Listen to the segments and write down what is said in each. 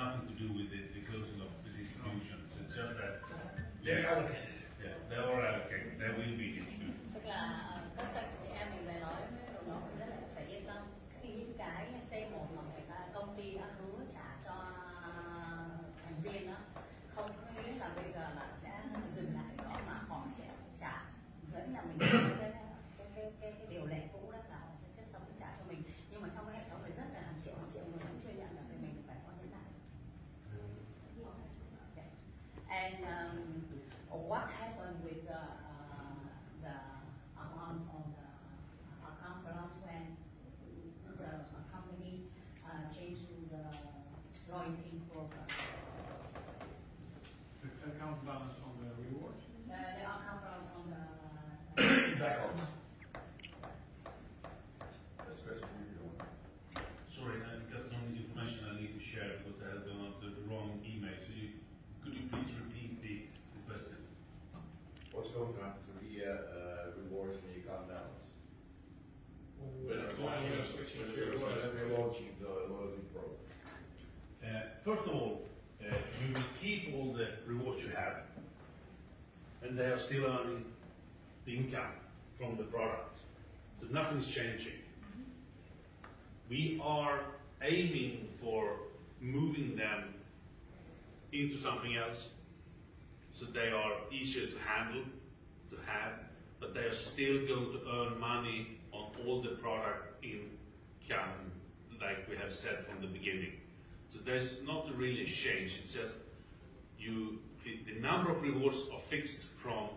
nothing to do with the closing of the distributions. It's just that They're allocated. Yeah, they are allocated. They will be distributed. Tức là các chị em mình về nói nó cũng rất là phải yên tâm khi những cái C1 mà người ta công ty đã hứa trả cho thành viên đó, không có nghĩa là bây giờ là sẽ dừng lại đó mà họ sẽ trả vẫn là mình cái điều lệ cũ đó là họ sẽ chất sống trả cho mình, nhưng mà trong cái hệ thống này rất là hàng triệu người vẫn chưa nhận được thì mình phải có thế này. And what happened with the amount on the account balance when the company changed to the loyalty program? The account balance on the rewards? The account balance on the Back office. That's what you're doing. Sorry, I've got some information I need to share because I had the wrong email. So could you please repeat the question? What's going to happen to the rewards in the account balance? We're launching the loyalty program. First of all, you will keep all the rewards you have, and they are still earning the income from the product. So nothing's changing. We are aiming for moving them into something else, so they are easier to handle, to have, but they are still going to earn money on all the product income, like we have said from the beginning. So there's not really a change. It's just the number of rewards are fixed from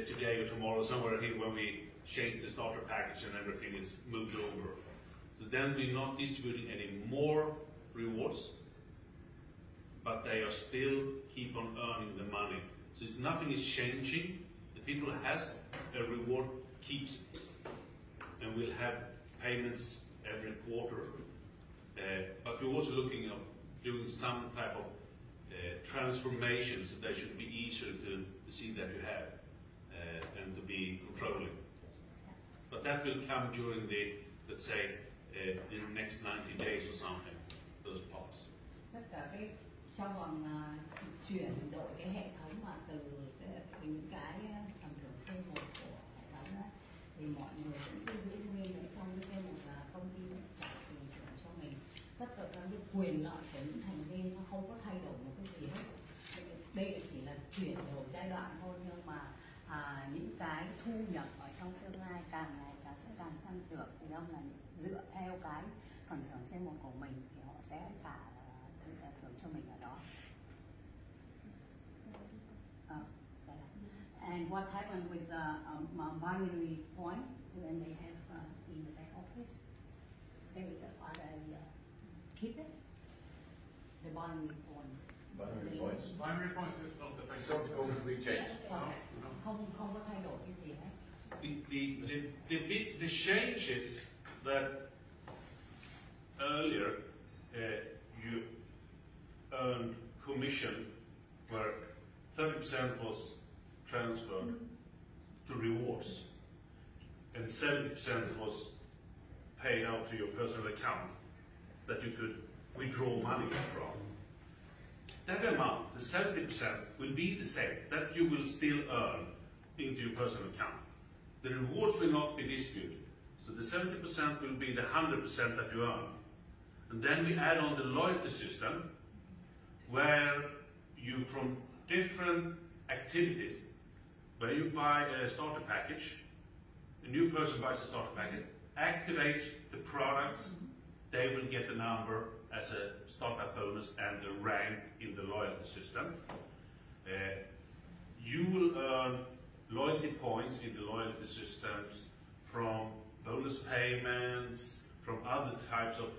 today or tomorrow, somewhere here when we change the starter package and everything is moved over. So then we're not distributing any more rewards, but they are still keep on earning the money. So it's nothing is changing. The people who has a reward keeps it, and we'll have payments every quarter. But we're also looking at doing some type of transformation, so they should be easier to see that you have and to be controlling. But that will come during the, let's say, the next 90 days or something, those parts. Tất cả cái sau vòng chuyển đổi cái hệ thống mà từ những cái phần thưởng C1 của hệ thống đó, thì mọi người cũng cứ giữ nguyên ở trong cái C1 là công ty trả tiền thưởng cho mình. Tất cả các cái quyền lợi của những thành viên nó không có thay đổi một cái gì hết. Đây chỉ là chuyển đổi giai đoạn thôi, nhưng mà những cái thu nhập ở trong tương lai càng ngày sẽ càng tăng trưởng, thì đâu là dựa theo cái phần thưởng C1 của mình thì họ sẽ trả thưởng cho mình ở đó. And what happened with the binary point when they have in the back office? They keep it. The binary point. Binary points. Binary points is not the It's not going to be changed. Không có thay đổi cái gì hết. The changes that earlier you earned commission where 30% was transferred to rewards and 70% was paid out to your personal account that you could withdraw money from. That amount, the 70%, will be the same, that you will still earn into your personal account. The rewards will not be distributed. So the 70% will be the 100% that you earn. And then we add on the loyalty system, where you, from different activities, where you buy a starter package, a new person buys a starter package, activates the products, they will get the number as a startup bonus and the rank in the loyalty system. You will earn loyalty points in the loyalty systems from bonus payments, from other types of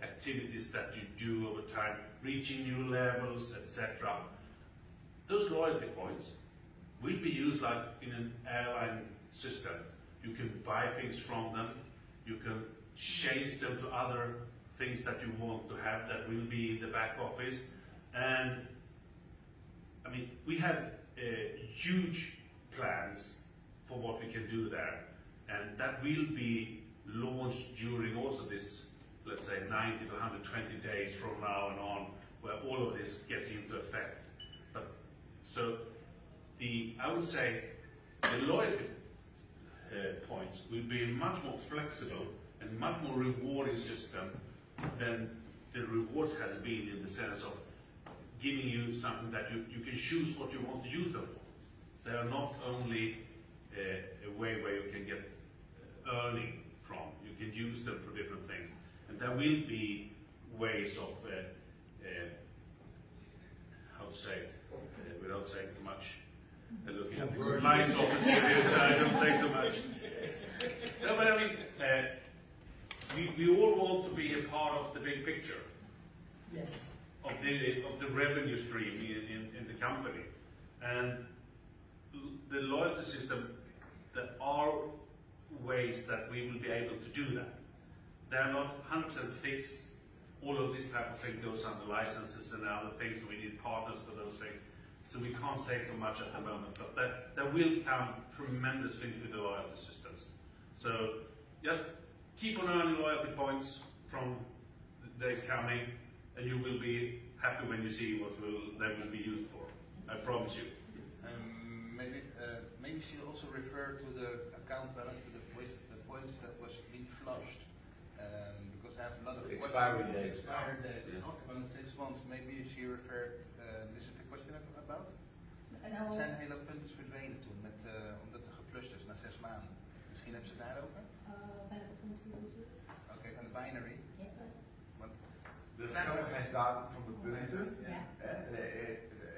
activities that you do over time, reaching new levels, etc. Those loyalty points will be used like in an airline system. You can buy things from them, you can change them to other things that you want to have that will be in the back office. And I mean, we have huge plans for what we can do there, and that will be launched during also this let's say 90 to 120 days from now and on, where all of this gets into effect. But so I would say the loyalty points will be a much more flexible and much more rewarding system than the rewards has been, in the sense of giving you something that you can choose what you want to use them for. They are not only a way where you can get earning from. You can use them for different things. And there will be ways of, how to say it, without saying too much. Looking at the minds of the studios, I don't say too much. No, but I mean, we all want to be a part of the big picture. Yes. Of the revenue stream in the company. And the loyalty system, there are ways that we will be able to do that. They are not 100% fixed. All of this type of thing goes under licenses and other things, so we need partners for those things. So we can't say too much at the moment, but there will come tremendous things with the loyalty systems. So just keep on earning loyalty points from the days coming, and you will be happy when you see what they will be used for. I promise you. Maybe she also referred to the account balance, to the points that was being flushed. Because I have a lot of expiry date. Expired date. Well, 6 months. Maybe she referred. Is it the question about? Er zijn hele punten verdwenen toen, omdat er geflushed is na 6 maanden. Misschien hebben ze het daarover? Welke punten bedoel je? Oké, van de binary. Ja. Want De geldigheidsdatum van de punten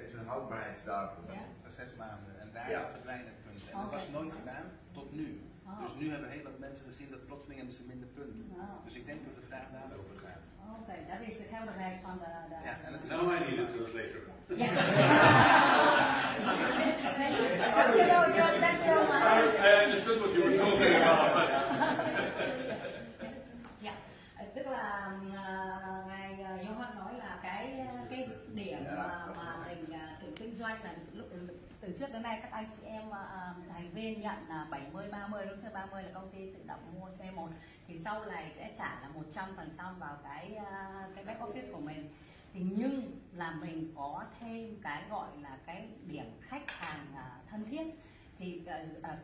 is een houdbaarheidsdatum. Ja. van 6 maanden. En daar verdwijnen het punten. En dat Oké. was nooit gedaan tot nu. Oh. Dus nu hebben heel wat mensen gezien dat plotseling hebben ze minder punten. Oh. Dus ik denk dat de vraag daarover gaat. Oké, dat is de geldigheid van de... Ja, en het is Now I need a translator. Ja. I understood what you were talking about. Dạ, tức là ngài Johan nói là cái điểm mà mình tự kinh doanh là lúc từ trước đến nay các anh chị em thành viên nhận là 70-30, lúc trước 30 là công ty tự động mua xe một, thì sau này sẽ trả là 100% vào cái back office của mình. Thì nhưng là mình có thêm cái gọi là cái điểm khách hàng thân thiết. Thì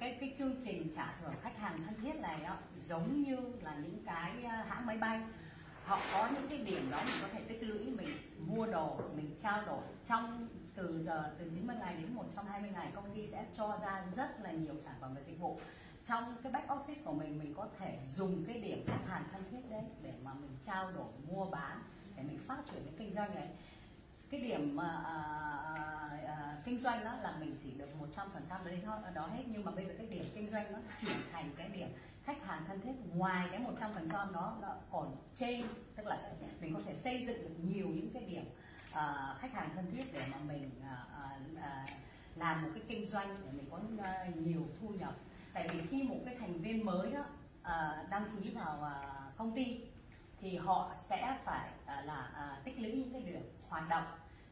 cái chương trình trả thưởng khách hàng thân thiết này đó, giống như là những cái hãng máy bay, họ có những cái điểm đó mình có thể tích lũy, mình mua đồ, mình trao đổi trong từ 90 ngày đến 120 ngày, công ty sẽ cho ra rất là nhiều sản phẩm và dịch vụ. Trong cái back office của mình có thể dùng cái điểm khách hàng thân thiết đấy để mà mình trao đổi, mua bán, để mình phát triển cái kinh doanh này. Cái điểm kinh doanh đó là mình chỉ được 100% đấy đó hết, nhưng mà bây giờ cái điểm kinh doanh nó chuyển thành cái điểm khách hàng thân thiết. Ngoài cái 100% đó nó còn trên, tức là mình có thể xây dựng được nhiều những cái điểm khách hàng thân thiết để mà mình làm một cái kinh doanh để mình có nhiều thu nhập. Tại vì khi một cái thành viên mới đó đăng ký vào công ty thì họ sẽ phải tích lũy những cái điểm hoạt động,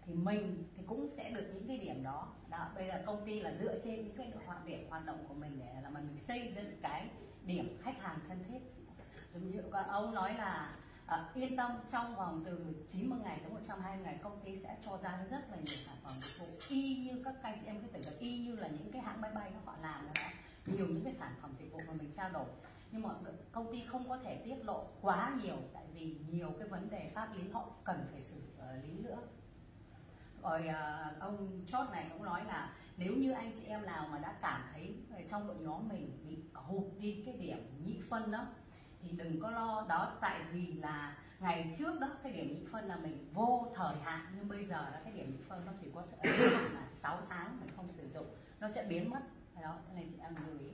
thì mình thì cũng sẽ được những cái điểm đó. Bây giờ công ty là dựa trên những cái điểm hoạt động của mình để là mình xây dựng cái điểm khách hàng thân thiết. Giống như ông nói là yên tâm, trong vòng từ 90 ngày tới 120 ngày công ty sẽ cho ra rất là nhiều sản phẩm dịch vụ, y như các anh chị em cứ tưởng là y như là những cái hãng máy bay họ làm đó, nhiều những cái sản phẩm dịch vụ mà mình trao đổi. Nhưng mà công ty không có thể tiết lộ quá nhiều, tại vì nhiều cái vấn đề pháp lý họ cần phải xử lý nữa. Rồi ông Chốt này cũng nói là nếu như anh chị em nào mà đã cảm thấy trong đội nhóm mình bị hụt đi cái điểm nhị phân đó thì đừng có lo đó, tại vì là ngày trước đó cái điểm nhị phân là mình vô thời hạn, nhưng bây giờ là cái điểm nhị phân nó chỉ có thời hạn là 6 tháng mình không sử dụng, nó sẽ biến mất đó, thế này chị em lưu ý.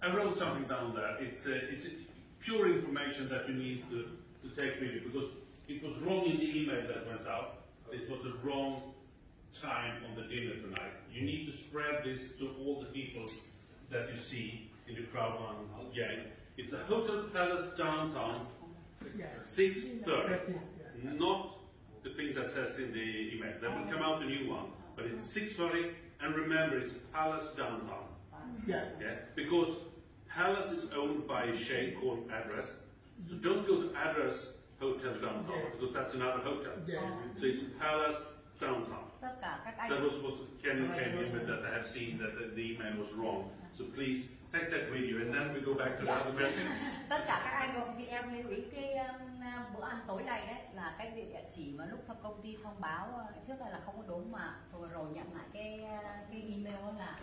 I wrote something down there. It's pure information that you need to take with you, because it was wrong in the email that went out. It was the wrong time on the dinner tonight. You need to spread this to all the people that you see in the crowd1 gang. It's the Hotel Palace downtown, 6:30, not the thing that says in the email. There will come out a new one, but it's 6:30, and remember it's Palace downtown. Yeah. Yeah, because Palace is owned by a chain called Address, so don't go to Address Hotel downtown because that's another hotel. Yeah. So it's Palace downtown. Tất cả các anh That was what Ken came in with, that I have seen that the email was wrong. So please take that with you, and then we go back to the other questions. tất cả các anh chị em lưu ý cái bữa ăn tối này đấy là cái địa chỉ mà lúc công ty thông báo trước đây là không có đúng, mà rồi nhận lại cái email đó là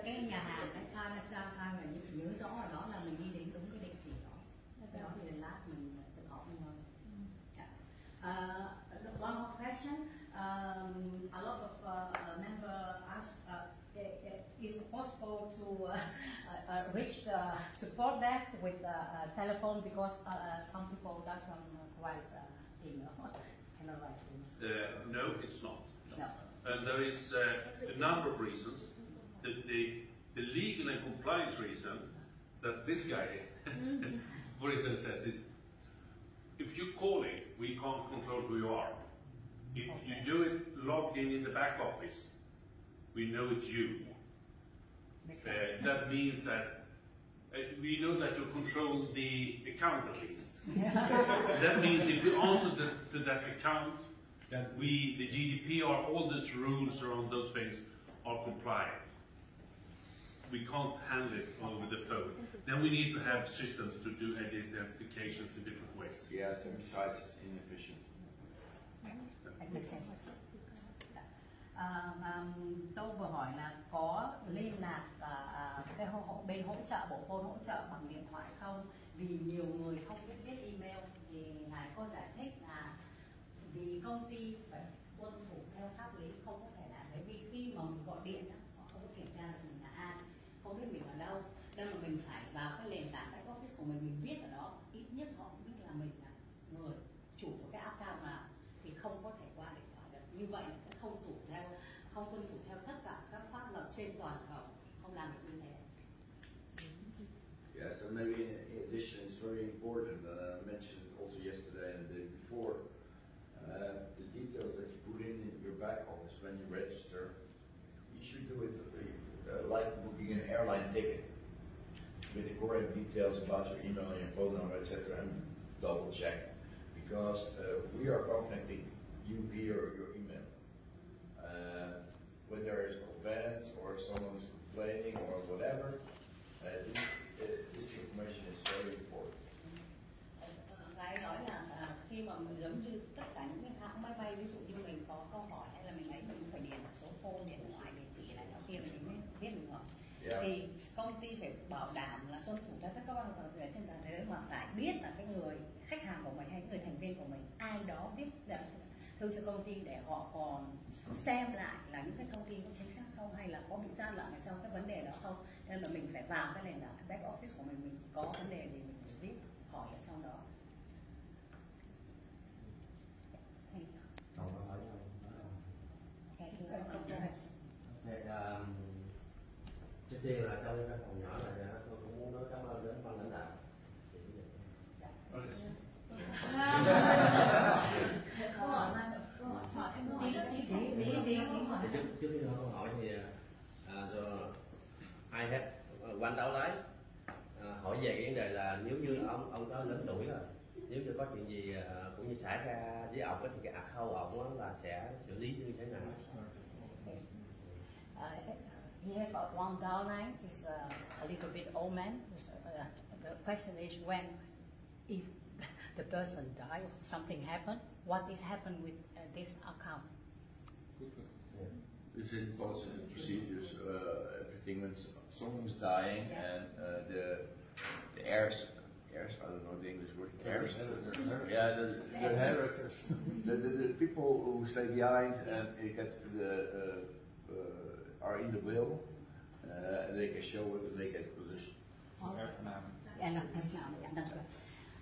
cái nhà hàng cái Palace Downtown là nhớ rõ ở đó là mình đi đến đúng cái địa chỉ đó. Cái đó thì lát mình tự hỏi nhau. One more question. A lot of members ask, is it possible to reach the support desk with telephone, because some people doesn't write email. Cannot write email. No, it's not. No. And there is a number of reasons. The legal and compliance reason that this guy, for instance, says is, if you call it, we can't control who you are. If you do it logged in the back office, we know it's you. Makes sense. That means that we know that you control the account at least. That means if you answer to that account, that the GDPR, all these rules around those things are compliant. We can't handle it over the phone. Then we need to have systems to do identifications in different ways. Yes, and besides it's inefficient. It makes sense. Tôi vừa hỏi là có liên lạc cái bên hỗ trợ, bộ phone hỗ trợ bằng điện thoại không? Vì nhiều người không biết viết email, thì ngài có giải thích là vì công ty phải tuân thủ theo pháp lý, không có thể làm. Bởi vì khi mà mình gọi điện họ không có kiểm tra được mình là ai, không biết mình ở đâu, nên mà mình phải vào cái nền tảng back office của mình viết ở đó, ít nhất họ cũng biết là mình là người chủ của cái account nào, thì không có thể qua điện thoại được. Như vậy sẽ không tuân thủ theo tất cả các pháp luật trên toàn cầu, không làm được như thế. Yes, and maybe in addition, it's very important. I mentioned it also yesterday and the day before. The details that you put in your back office when you register, you should do it like booking an airline ticket with the correct details about your email and your phone number, etc., and double check, because we are contacting you via your email. When there is offense or someone's complaining or whatever, this information is very important. Gái nói là khi mà mình giống như tất cả những cái hãng máy bay, ví dụ như mình có câu hỏi hay là mình ấy, mình phải điền số phone, điện thoại, địa chỉ này đó kia mình mới biết được rồi. Thì công ty phải bảo đảm là tuân thủ theo tất cả các luật lệ trên toàn thế, mà phải biết là cái người khách hàng của mình hay người thành viên của mình ai đó viết thư cho công ty để họ còn xem lại là những cái thông tin có chính xác không, hay là có bị gian lận ở trong cái vấn đề đó không. Nên là mình phải vào cái nền tảng back office của mình có vấn đề gì mình phải viết hỏi ở trong đó. Trước tiên là trong cái phòng nhỏ này tôi cũng muốn nói cảm ơn đến ban lãnh đạo. Trước khi câu hỏi thì ai hết quanh đấu lái hỏi về cái vấn đề là nếu như ông có lớn tuổi rồi, nếu như có chuyện gì cũng như xảy ra với ông thì cái account ông là sẽ xử lý như thế nào? He have one downline. He's a little bit old man. The question is, if the person died, something happened, what is happened with this account? This is policies and procedures. Everything when someone's dying and the heirs, I don't know the English word, heirs. Yeah, the inheritors, the people who stay behind and are in the will, and they can show whether they get position.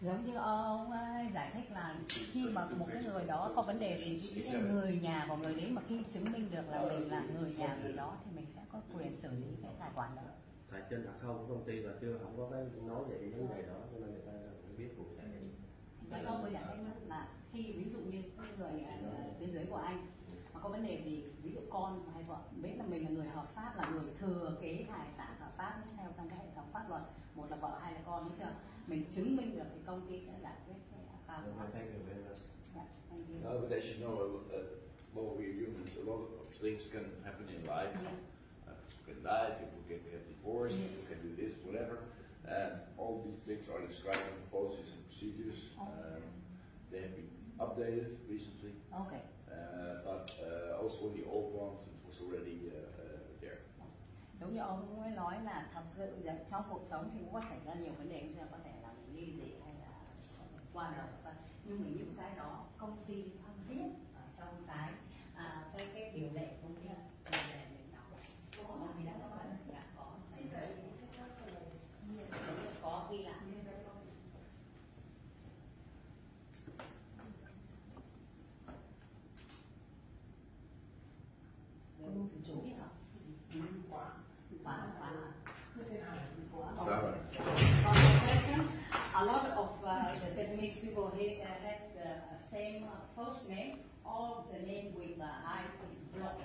Giống như ông giải thích là khi mà một cái người đó có vấn đề gì, cái người nhà của người đấy mà khi chứng minh được là mình là người nhà người đó thì mình sẽ có quyền xử lý cái tài khoản đó. Tại trên account của công ty là không có cái nói về cái vấn đề đó, cho nên người ta không biết cụ thể. Không có giải thích là khi ví dụ như người tuyến dưới của anh mà có vấn đề gì, ví dụ con hay vợ biết là mình là người hợp pháp, là người thừa kế tài sản hợp pháp theo trong cái hệ thống pháp luật, một là vợ hai là con, đúng chưa? Mình chứng minh được thì công ty sẽ giải quyết cái account. Thank you very much. Yeah, thank you. No, but as you know, well, we're humans. A lot of things can happen in life. Yeah. People can die, people can get divorced, Yes. people can do this, whatever. All these things are described in policies and procedures. They have been updated recently. Okay. But also the old ones, it was already there. Đúng như ông ấy nói là thật sự là trong cuộc sống thì cũng có xảy ra nhiều vấn đề, như là có thể là mình ly dị hay là qua đời, nhưng mà những cái đó công ty không viết ở trong cái điều lệ công ty để mình đọc. Có gì đó nói là dạ có ghi lại. Chú biết hả? A lot of the Vietnamese people here have the same first name. All the name with the I is blocked.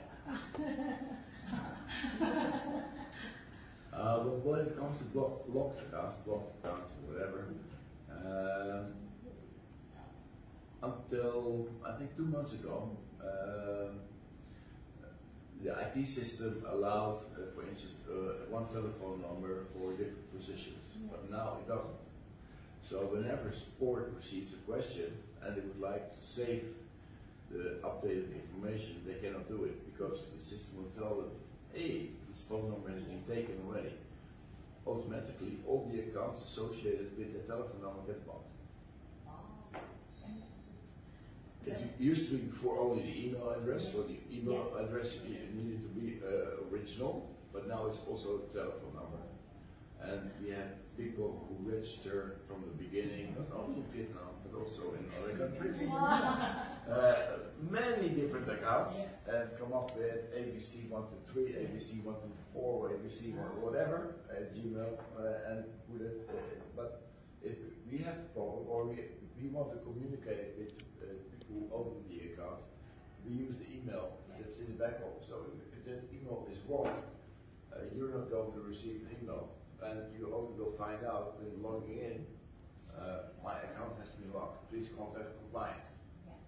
But when it comes to blocked accounts, or whatever, until I think 2 months ago, the IT system allowed, for instance, one telephone number for different positions, but now it doesn't. So whenever sport receives a question and they would like to save the updated information, they cannot do it because the system will tell them, hey, this phone number has been taken already. Automatically, all the accounts associated with the telephone number get blocked. It used to be before only the email address, so the email address needed to be original, but now it's also a telephone number. And we have people who register from the beginning, not only in Vietnam, but also in other countries. Many different accounts, and come up with ABC123, ABC124, ABC whatever, Gmail, and put it. But if we have a problem, or we want to communicate with who open the account, we use the email that's in the back office. So if that email is wrong, you're not going to receive an email, and you only will find out when logging in, my account has been locked. Please contact compliance. Yeah.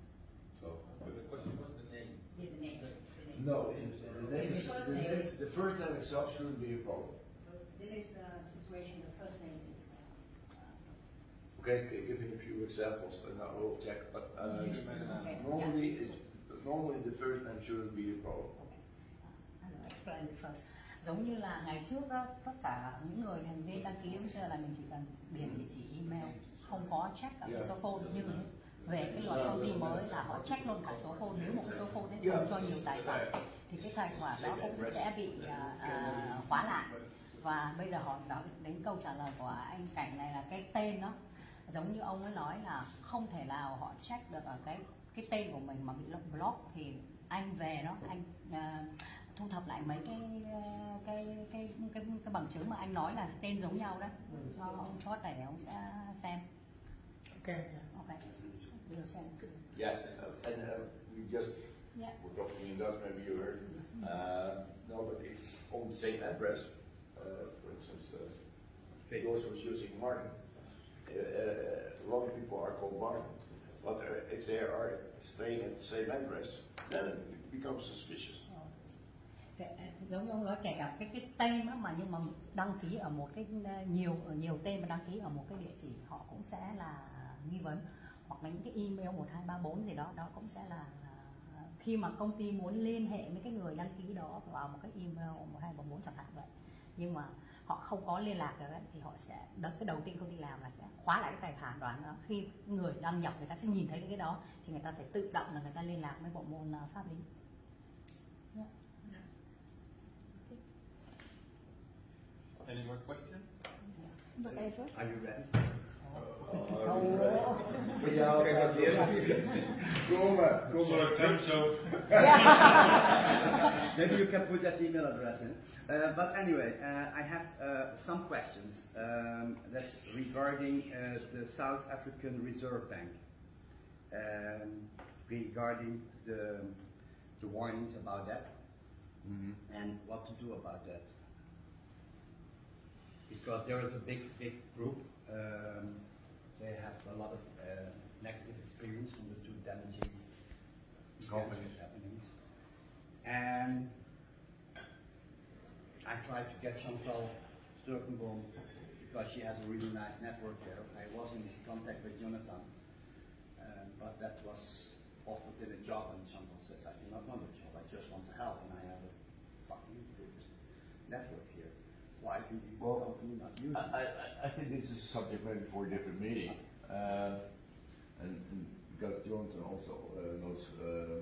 So. But the question was the name. Yeah, the name. No, the first name itself shouldn't be a problem. This is the situation. The first name is. Okay, give me a few examples and I will check. But normally the first name shouldn't be a problem. I'll explain it first. Giống như là ngày trước đó, tất cả những người thành viên đăng ký bây giờ là mình chỉ cần điền địa chỉ email, không có check ở số phone, nhưng về cái luật công ty mới là họ check luôn cả số phone. Nếu một cái số phone đấy dùng cho nhiều tài khoản thì cái tài khoản đó cũng sẽ bị khóa lại. Và bây giờ họ nói đến câu trả lời của anh Cảnh này là cái tên đó, giống như ông ấy nói là không thể nào họ check được ở cái tên của mình mà bị block, thì anh về đó anh thu thập lại mấy cái bằng chứng mà anh nói là tên giống nhau đó, gửi cho ông chốt này để ông sẽ xem. Okay. We'll send. Yes, and we just were talking in Dutch, maybe you heard. No, but it's on the same address. For instance, those who's using Martin. A lot of people are called Martin, but if they are staying at the same address, then it becomes suspicious. Giống như ông nói, kể cả cái tên đó mà nhưng mà đăng ký ở một cái nhiều tên mà đăng ký ở một cái địa chỉ, họ cũng sẽ là nghi vấn, hoặc là những cái email 1234 gì đó, đó cũng sẽ là khi mà công ty muốn liên hệ với cái người đăng ký đó vào một cái email 1234 chẳng hạn vậy, nhưng mà họ không có liên lạc được đấy, thì họ sẽ cái đầu tiên công ty làm là sẽ khóa lại cái tài khoản đó. Khi người đăng nhập người ta sẽ nhìn thấy cái đó thì người ta phải tự động là người ta liên lạc với bộ môn pháp lý. Any more questions? Are you ready? So time's up. Maybe you can put that email address in. But anyway, I have some questions that's regarding the South African Reserve Bank. regarding the warnings about that and what to do about that. Because there is a big group, they have a lot of negative experience from the two damaging happenings. And I tried to get Chantal Sturkenboom because she has a really nice network there. I was in contact with Jonathan, but that was offered in a job, and Chantal says, I do not want a job, I just want to help, and I have a fucking good network here. Why do you not use it? I think this is a subject maybe for a different meeting. And because Jonathan also knows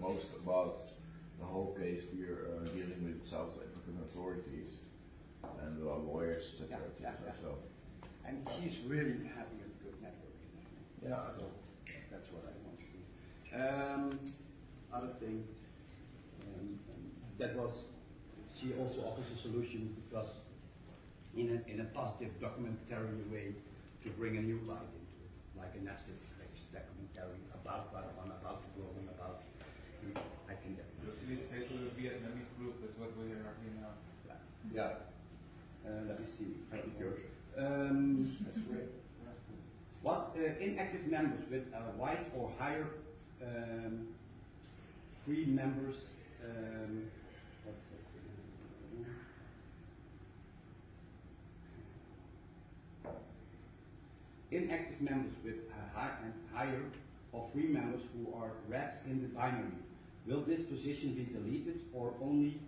most about the whole case we are dealing with South African authorities and our lawyers, etc. So. And she's really having a good network. Yeah. So that's what I want to do. Other thing, that was, she also offers a solution because in a positive documentary way to bring a new light into it, like a Netflix documentary about Guatemala, about the globe, and about. I think that. Please say to the Vietnamese group that what we are in now. Yeah. Let me see. Thank you. That's great. What inactive members with a white or higher free members? What's that? Inactive members with a higher or free members who are red in the binary. Will this position be deleted or only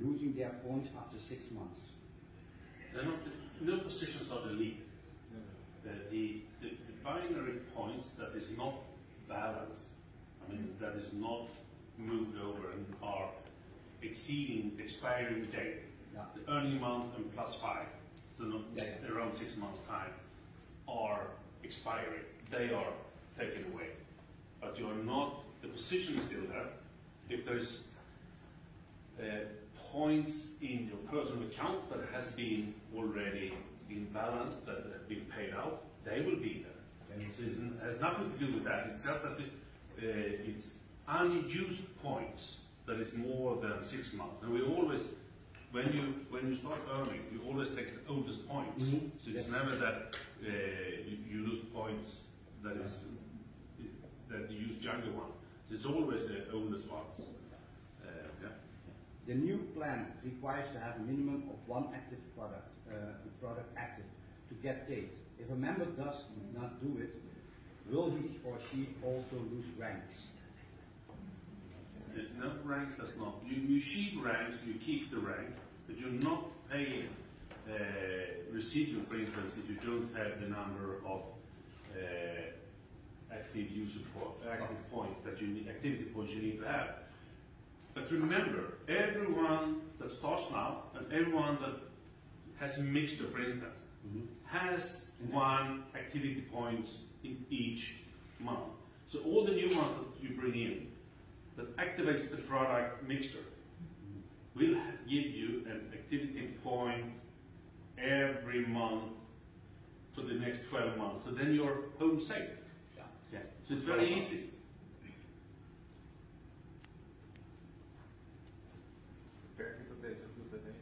losing their points after 6 months? No positions are deleted. The binary points that is not balanced, I mean that is not moved over and are exceeding the expiring date, the earning amount and +5, so not around 6 months time, are expiring. They are taken away. But you are not, the position is still there. If there's points in your personal account that has been already in balance, that have been paid out, they will be there. So it has nothing to do with that. It's just that it's unused points that is more than 6 months. And we always, when you start earning, you always take the oldest points. So it's never that you lose points that you use younger ones. So it's always the oldest ones. The new plan requires to have a minimum of one active product active to get paid. If a member does not do it, will he or she also lose ranks? No, ranks does not. You sheet ranks, you keep the rank, but you're not paying residual, for instance, if you don't have the number of active points that you need, activity points you need to have. But remember, everyone that starts now and everyone that has a mixture, for instance, has one activity point in each month. So all the new ones that you bring in that activates the product mixture will give you an activity point every month for the next 12 months. So then you're home safe. Yeah. So it's very easy. Beperken tot deze groep dat is.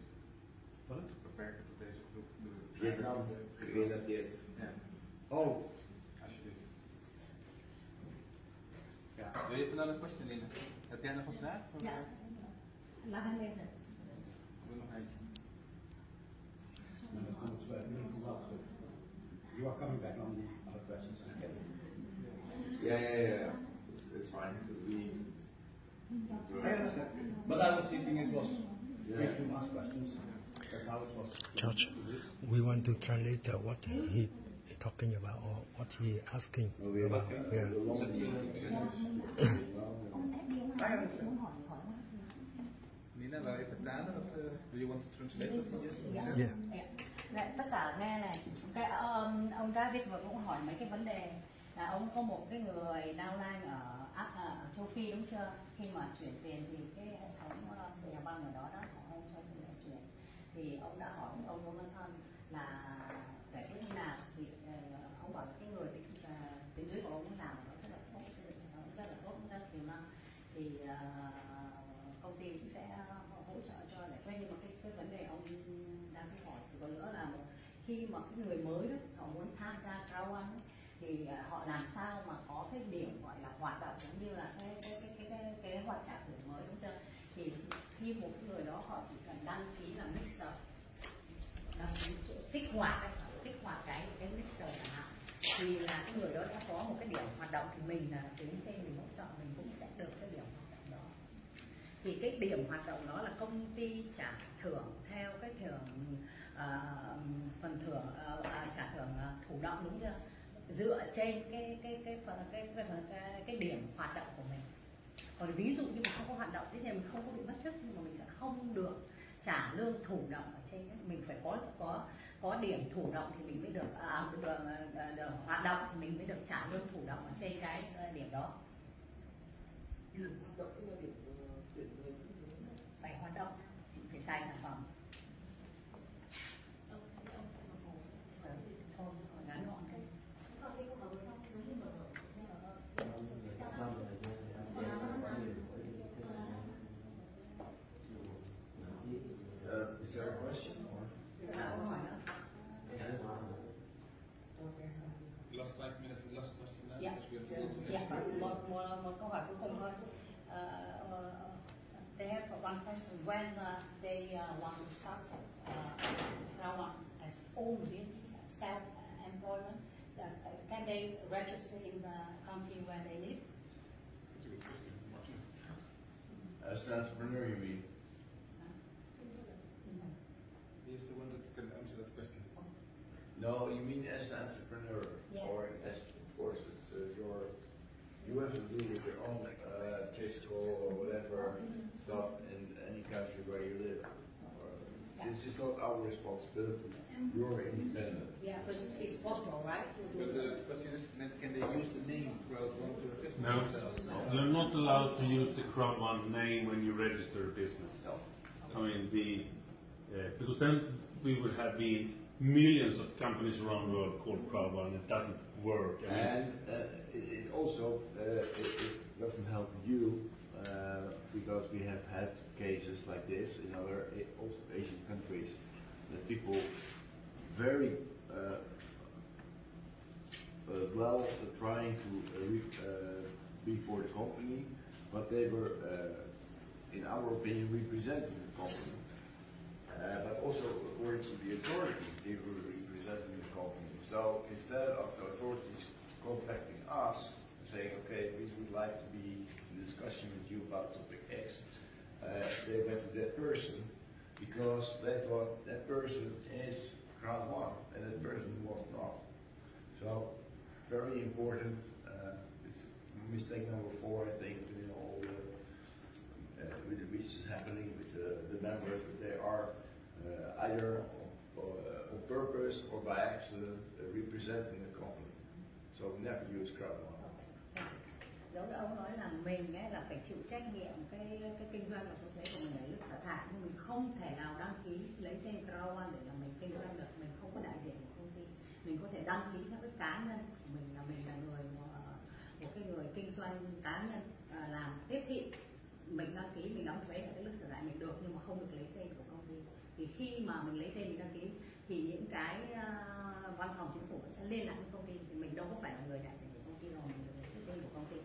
Wat? Beperken tot deze groep. Vietnam gerelateerd. Ja. Oh. Alsjeblieft. Ja. Wil je even naar de question in? Heb jij nog een vraag? Ja. Laat hem lezen. Doe nog eentje. You are coming back on the other questions. Yeah. It's fine. I understand. But I was thinking it was way too much questions. That's how it was. George, we want to translate what he talking about or what he asking about. Yeah. Nina, wil je vertalen? Do you want to translate what he just said? Yeah. Dạ, tất cả nghe này, ông David vừa cũng hỏi mấy cái vấn đề là ông có một cái người downline ở châu Phi đúng chưa? Khi mà chuyển tiền thì cái hệ thống nhà băng ở đó đã hỏi ông cho tiền chuyển, thì ông đã hỏi ông Jonathan là giải quyết như nào, thì ông bảo cái người tuyến dưới của ông làm nó rất là tốt, ty cũng sẽ hỗ trợ cho để quay. Nhưng mà cái vấn đề ông đang hỏi thì có nữa là khi mà cái người mới đó họ muốn tham gia crowd1 thì họ làm sao mà có cái điểm gọi là hoạt động giống như là cái hoạt trả thưởng mới, đúng chưa? Thì khi một người đó họ chỉ cần đăng ký là mixer, đăng ký kích hoạt cái mixer chẳng hạn, thì là cái người đó đã có một cái điểm hoạt động, thì mình là tuyến xe mình hỗ trợ mình cũng sẽ được cái điểm hoạt động đó. Thì cái điểm hoạt động đó là công ty trả thưởng theo cái thưởng phần thưởng trả thưởng thụ động, đúng chưa? Dựa trên cái điểm hoạt động của mình. Còn ví dụ như mà không có hoạt động, thế thì mình không có bị mất chức, nhưng mà mình sẽ không được trả lương thụ động ở trên cái, mình phải có điểm thụ động thì mình mới được hoạt động thì mình mới được trả lương thụ động ở trên cái điểm đó. Phải hoạt động, chị phải xài sản phẩm. Thôi, ngắn gọn thôi. Is there a question? Last 5 minutes, last question now. Yeah. Because we have to go to Yeah, next. một câu hỏi cuối cùng thôi. They have one question. When they want to start crowd1 as own business, self-employment, can they register in the country where they live? That's a good question, Martin. As an entrepreneur, you mean? He is the one that can answer that question. No, you mean as an entrepreneur, Yeah. or as, of course, it's you have to do with your own fiscal or whatever stuff in any country where you live. This is not our responsibility. You're independent. Yeah, but it's possible, right? But the question is, can they use the name crowd1 to register No, themselves? you're not allowed to use the crowd1 name when you register a business. No. I mean, because then we would have been millions of companies around the world called crowd1, and it doesn't work. I mean, And it also it doesn't help you because we have had cases like this in other also Asian countries that people very well trying to be for the company, but they were, in our opinion, representing the company. But also according to the authorities, they were representing the company. So instead of the authorities contacting us and saying, okay, we would like to be in discussion with you about topic X, they went to that person because they thought that person is crowd1 and that person was not. So very important. It's mistake number 4, I think, in all with the which is happening with the members, that they are either on purpose or by accident representing the company. So never use crowd1. Giống như ông nói là mình ấy là phải chịu trách nhiệm cái kinh doanh và số thuế của mình lấy lúc xả thải, nhưng mình không thể nào đăng ký lấy tên crowd1 để là mình kinh doanh được. Mình không có đại diện của công ty, mình có thể đăng ký theo cái cá nhân của mình là người một cái người kinh doanh cá nhân làm tiếp thị, mình đăng ký mình đóng thuế ở cái lúc xả thải mình được, nhưng mà không được lấy tên của công ty. Thì khi mà mình lấy tên mình đăng ký thì những cái văn phòng chính phủ sẽ liên lạc với công ty, thì mình đâu có phải là người đại diện của công ty đâu, mình được lấy tên của công ty.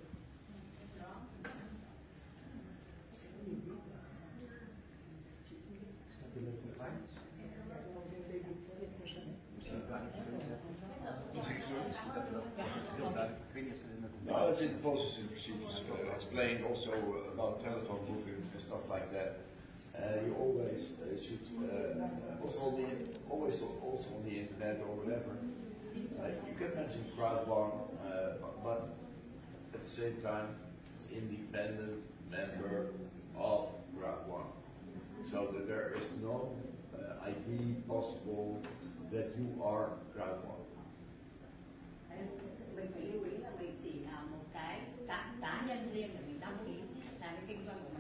No, it's in the policy procedures explained also about telephone booking and stuff like that. You always should always also on the internet or whatever. You can mention crowd1, but at the same time, independent member of crowd1, so that there is no ID possible that you are crowd1. Mình phải lưu ý là mình chỉ là một cái cá nhân riêng để mình đăng ký là cái kinh doanh của mình.